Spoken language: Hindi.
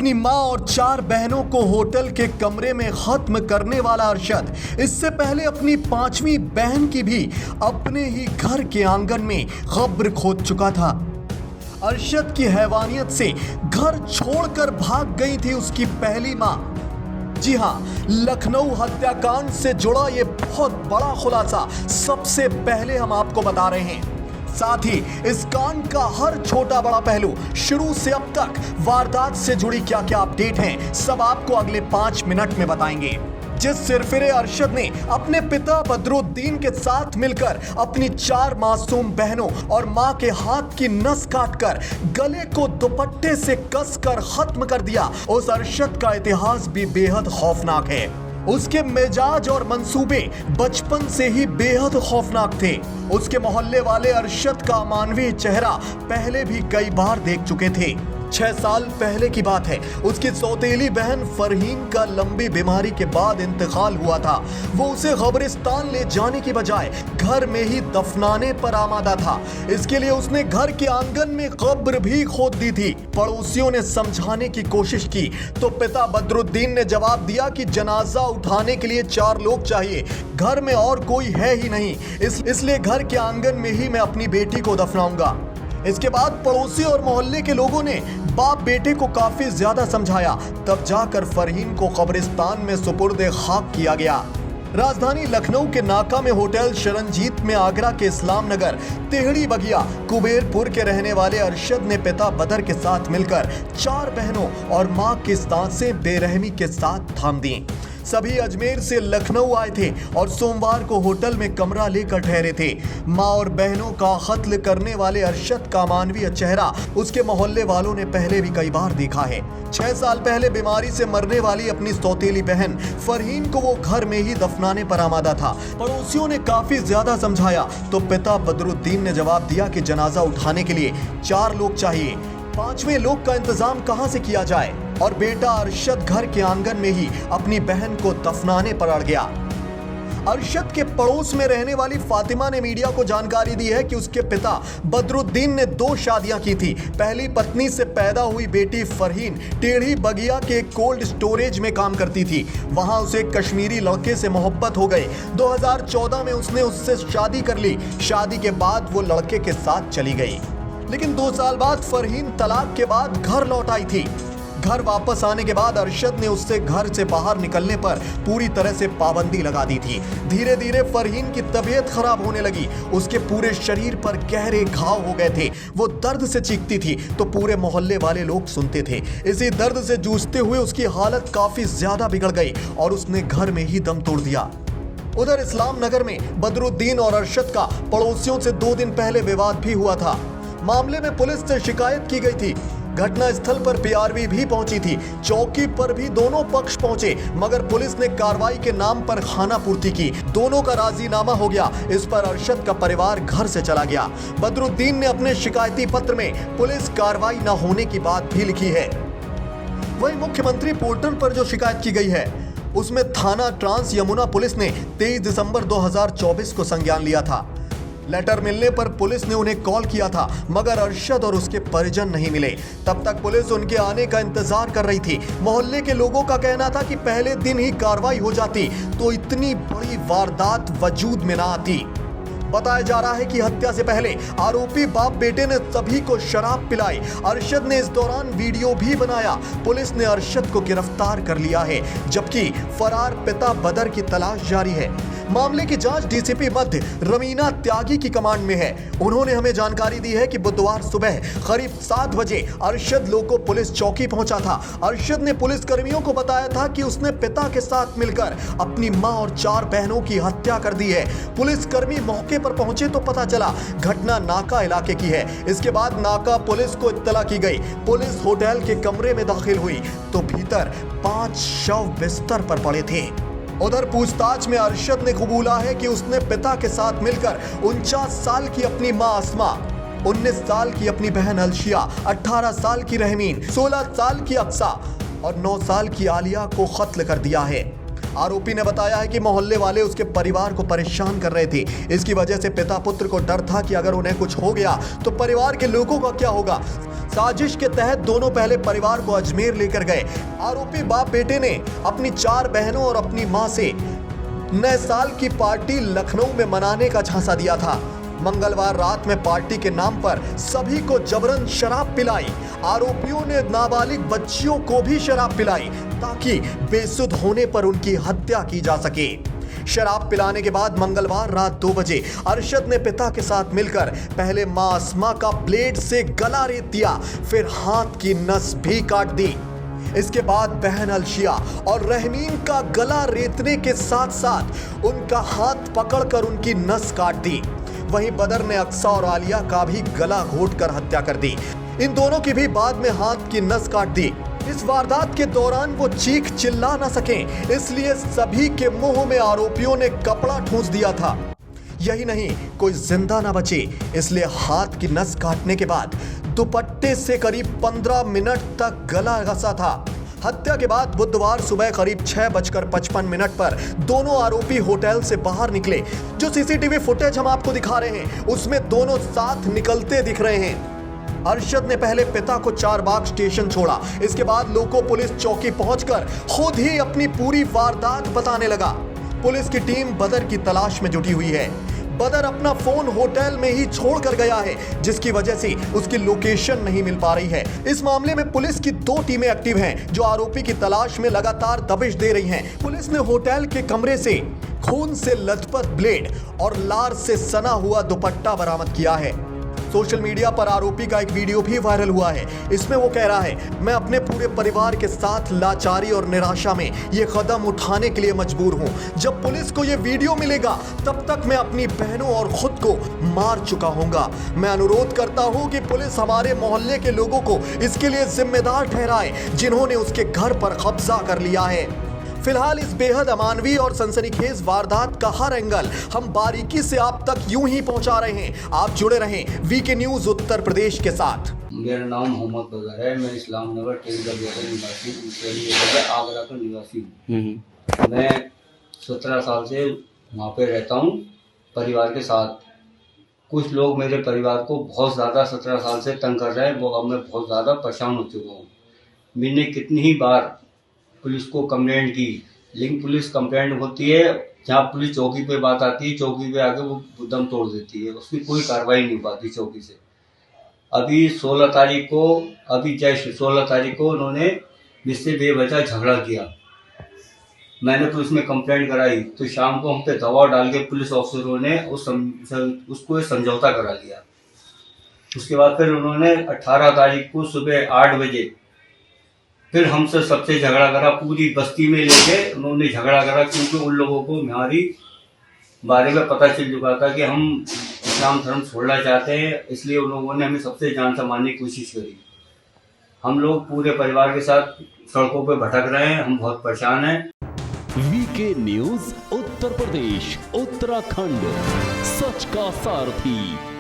अपनी मां और 4 बहनों को होटल के कमरे में खत्म करने वाला अरशद इससे पहले अपनी 5वीं बहन की भी अपने ही घर के आंगन में कब्र खोद चुका था। अरशद की हैवानियत से घर छोड़कर भाग गई थी उसकी पहली मां। जी हां, लखनऊ हत्याकांड से जुड़ा ये बहुत बड़ा खुलासा सबसे पहले हम आपको बता रहे हैं। साथ ही इस कांड का हर छोटा बड़ा पहलू शुरू से अब तक वारदात से जुड़ी क्या क्या अपडेट हैं, सब आपको अगले 5 मिनट में बताएंगे। जिस सिरफिरे अरशद ने अपने पिता बदरुद्दीन के साथ मिलकर अपनी 4 मासूम बहनों और मां के हाथ की नस काटकर गले को दुपट्टे से कसकर खत्म कर दिया, उस अरशद का इतिहास भी बेहद खौफनाक है। उसके मिजाज और मंसूबे बचपन से ही बेहद खौफनाक थे। उसके मोहल्ले वाले अरशद का अमानवीय चेहरा पहले भी कई बार देख चुके थे। 6 साल पहले की बात है, उसकी सौतेली बहन फरहीन का लंबी बीमारी के बाद इंतकाल हुआ था। वो उसे कब्रिस्तान ले जाने की बजाय घर में ही दफनाने पर आमादा था। इसके लिए उसने घर के आंगन में कब्र भी खोद दी थी। पड़ोसियों ने समझाने की कोशिश की तो पिता बदरुद्दीन ने जवाब दिया कि जनाजा उठाने के लिए 4 लोग चाहिए, घर में और कोई है ही नहीं, इसलिए घर के आंगन में ही मैं अपनी बेटी को दफनाऊंगा। इसके बाद पड़ोसी और मोहल्ले के लोगों ने बाप बेटे को काफी ज्यादा समझाया, तब जाकर फरहीन को कब्रिस्तान में सुपुर्द खाक किया गया। राजधानी लखनऊ के नाका में होटल शरणजीत में आगरा के इस्लाम नगर तेहड़ी बगिया कुबेरपुर के रहने वाले अरशद ने पिता बदर के साथ मिलकर 4 बहनों और मां की सांसें बेरहमी के साथ थाम दी। सभी अजमेर से लखनऊ आए थे और सोमवार को होटल में कमरा लेकर ठहरे थे। मां और बहनों का कत्ल करने वाले अरशद का मानवीय चेहरा उसके मोहल्ले वालों ने पहले भी कई बार देखा है। 6 साल पहले बीमारी से मरने वाली अपनी सौतेली बहन फरहीन को वो घर में ही दफनाने पर आमादा था। पड़ोसियों ने काफी ज्यादा समझाया तो पिता बदरुद्दीन ने जवाब दिया कि जनाजा उठाने के लिए 4 लोग चाहिए, 5वें लोग का इंतजाम कहां से किया जाए, और बेटा अरशद घर के आंगन में ही अपनी बहन को दफनाने पर अड़ गया। अरशद के पड़ोस में रहने वाली फातिमा ने मीडिया को जानकारी दी है कि उसके पिता बदरुद्दीन ने 2 शादियां की थी। पहली पत्नी से पैदा हुई बेटी फरहीन टेढ़ी बगिया के कोल्ड स्टोरेज में काम करती थी। वहां उसे कश्मीरी लड़के से मोहब्बत हो गई। 2014 में उसने उससे शादी कर ली। शादी के बाद वो लड़के के साथ चली गई, लेकिन 2 साल बाद फरहीन तलाक के बाद घर लौट आई थी। घर वापस आने के बाद अरशद ने उससे घर से बाहर निकलने पर पूरी तरह से पाबंदी लगा दी थी। धीरे धीरे फरहीन की तबीयत खराब होने लगी। उसके पूरे शरीर पर गहरे घाव हो गए थे। वो दर्द से चीखती थी तो पूरे मोहल्ले वाले लोग सुनते थे। इसी दर्द से जूझते हुए उसकी हालत काफी ज्यादा बिगड़ गई और उसने घर में ही दम तोड़ दिया। उधर इस्लाम नगर में बदरुद्दीन और अरशद का पड़ोसियों से 2 दिन पहले विवाद भी हुआ था। मामले में पुलिस से शिकायत की गई थी। घटना स्थल पर पीआरवी भी पहुंची थी। चौकी पर भी दोनों पक्ष पहुंचे, मगर पुलिस ने कार्रवाई के नाम पर खाना पूर्ति की। दोनों का राजीनामा हो गया। इस पर अरशद का परिवार घर से चला गया। बदरुद्दीन ने अपने शिकायती पत्र में पुलिस कार्रवाई न होने की बात भी लिखी है। वहीं मुख्यमंत्री पोर्टल पर जो शिकायत की गई है उसमें थाना ट्रांस यमुना पुलिस ने 23 दिसंबर 2024 को संज्ञान लिया था। लेटर मिलने पर पुलिस ने उन्हें कॉल किया था, मगर अरशद और उसके परिजन नहीं मिले। तब तक पुलिस उनके आने का इंतजार कर रही थी। मोहल्ले के लोगों का कहना था कि पहले दिन ही कार्रवाई हो जाती तो इतनी बड़ी वारदात वजूद में ना आती। बताया जा रहा है कि हत्या से पहले आरोपी बाप बेटे ने सभी को शराब पिलाई। अरशद ने इस दौरान वीडियो भी बनाया। पुलिस ने अरशद को गिरफ्तार कर लिया है, जबकि फरार पिता बदर की तलाश जारी है। मामले की जांच डीसीपी मध्य रमीना त्यागी की कमांड में है। उन्होंने हमें जानकारी दी है कि बुधवार सुबह करीब 7 बजे अरशद लोको पुलिस चौकी पहुंचा था। अरशद ने पुलिस कर्मियों को बताया था कि उसने पिता के साथ मिलकर अपनी मां और 4 बहनों की हत्या कर दी है। पुलिस कर्मी मौके पर पहुंचे तो पता चला घटना नाका इलाके की है। इसके बाद नाका पुलिस को इत्तला की गई। पुलिस होटल के कमरे में दाखिल हुई तो भीतर 5 शव बिस्तर पर पड़े थे। उधर पूछताछ में अरशद ने कबूला है कि उसने पिता के साथ मिलकर 49 साल की अपनी मां अस्मा, 19 साल की अपनी बहन अलशिया, 18 साल की रहमीन, 16 साल की अक्सा और 9 साल की आलिया को कत्ल कर दिया है। आरोपी ने बताया है कि मोहल्ले वाले उसके परिवार को परेशान कर रहे थे। इसकी वजह से पिता पुत्र को डर था कि अगर उन्हें कुछ हो गया तो परिवार के लोगों का क्या होगा। साजिश के तहत दोनों पहले परिवार को अजमेर लेकर गए। आरोपी बाप बेटे ने अपनी 4 बहनों और अपनी मां से नए साल की पार्टी लखनऊ में मनाने का झांसा दिया था। मंगलवार रात में पार्टी के नाम पर सभी को जबरन शराब पिलाई। आरोपियों ने नाबालिग बच्चियों को भी शराब पिलाई ताकि बेसुध होने पर उनकी हत्या की जा सके। शराब पिलाने के बाद मंगलवार रात 2 बजे अरशद ने पिता के साथ मिलकर पहले मां अस्मा का ब्लेड से गला रेत दिया, फिर हाथ की नस भी काट दी। इसके बाद बहन अलशिया और रहमीन का गला रेतने के साथ साथ उनका हाथ पकड़कर उनकी नस काट दी। वहीं बदर ने अक्सा और आलिया का भी गला घोंटकर हत्या कर दी। इन दोनों की भी बाद में हाथ की नस काट दी। इस वारदात के दौरान वो चीख चिल्ला न सके, इसलिए सभी के मुंह में आरोपियों ने कपड़ा ठूंस दिया था। यही नहीं, कोई जिंदा ना बचे, इसलिए हाथ की नस काटने के बाद दुपट्टे से करीब 15 मिनट तक गला घसा था। हत्या के बाद बुधवार सुबह करीब 6:55 पर दोनों आरोपी होटल से बाहर निकले। जो सीसीटीवी फुटेज हम आपको दिखा रहे हैं उसमें दोनों साथ निकलते दिख रहे हैं। अरशद ने पहले पिता को चारबाग स्टेशन छोड़ा। इसके बाद लोको पुलिस चौकी पहुंचकर खुद ही अपनी पूरी वारदात बताने लगा। पुलिस की टीम बदर की तलाश में जुटी हुई है। बदर अपना फोन होटल में ही छोड़कर गया है, जिसकी वजह से उसकी लोकेशन नहीं मिल पा रही है। इस मामले में पुलिस की 2 टीमें एक्टिव हैं, जो आरोपी की तलाश में लगातार दबिश दे रही हैं। पुलिस ने होटल के कमरे से खून से लथपथ ब्लेड और लार से सना हुआ दुपट्टा बरामद किया है। सोशल मीडिया पर आरोपी का एक वीडियो भी वायरल हुआ है। इसमें वो कह रहा है, मैं अपने पूरे परिवार के साथ लाचारी और निराशा में ये कदम उठाने के लिए मजबूर हूँ। जब पुलिस को ये वीडियो मिलेगा तब तक मैं अपनी बहनों और खुद को मार चुका हूँगा। मैं अनुरोध करता हूँ कि पुलिस हमारे मोहल्ले के लोगों को इसके लिए जिम्मेदार ठहराए, जिन्होंने उसके घर पर कब्जा कर लिया है। फिलहाल इस बेहद अमानवीय और सनसनीखेज वारदात का हर एंगल हम बारीकी से आप तक यूं ही पहुंचा रहे हैं। आप जुड़े रहें वीके न्यूज उत्तर प्रदेश के साथ। मेरा नाम मोहम्मद बदर है। मैं इस्लाम नगर निवासी, आगरा का निवासी हूँ। मैं 17 साल से वहाँ पे रहता हूँ परिवार के साथ। कुछ लोग मेरे परिवार को बहुत ज़्यादा 17 साल से तंग कर रहे हैं। वो अब मैं बहुत ज़्यादा परेशान हो चुका हूँ। मैंने कितनी ही बार पुलिस को कंप्लेंट की, लेकिन पुलिस कंप्लेंट होती है, जहाँ पुलिस चौकी पे बात आती है, चौकी पे आके वो दम तोड़ देती है, उसकी कोई कार्रवाई नहीं हो पाती चौकी से। अभी 16 तारीख को उन्होंने मुझसे बेवजह झगड़ा किया। मैंने पुलिस में कंप्लेंट कराई तो शाम को हम पे दबाव डाल के पुलिस ऑफिसरों ने उसको समझौता करा लिया। उसके बाद फिर उन्होंने 18 तारीख को सुबह 8 बजे फिर हमसे सबसे झगड़ा करा। पूरी बस्ती में लेके उन्होंने झगड़ा करा, क्योंकि उन लोगों को हमारी बारे में पता चल चुका था कि हम इस्लाम धर्म छोड़ना चाहते हैं। इसलिए उन लोगों ने हमें सबसे जान से मारने की कोशिश करी। हम लोग पूरे परिवार के साथ सड़कों पे भटक रहे हैं, हम बहुत परेशान हैं। वीके न्यूज उत्तर प्रदेश उत्तराखंड, सच का सारथी।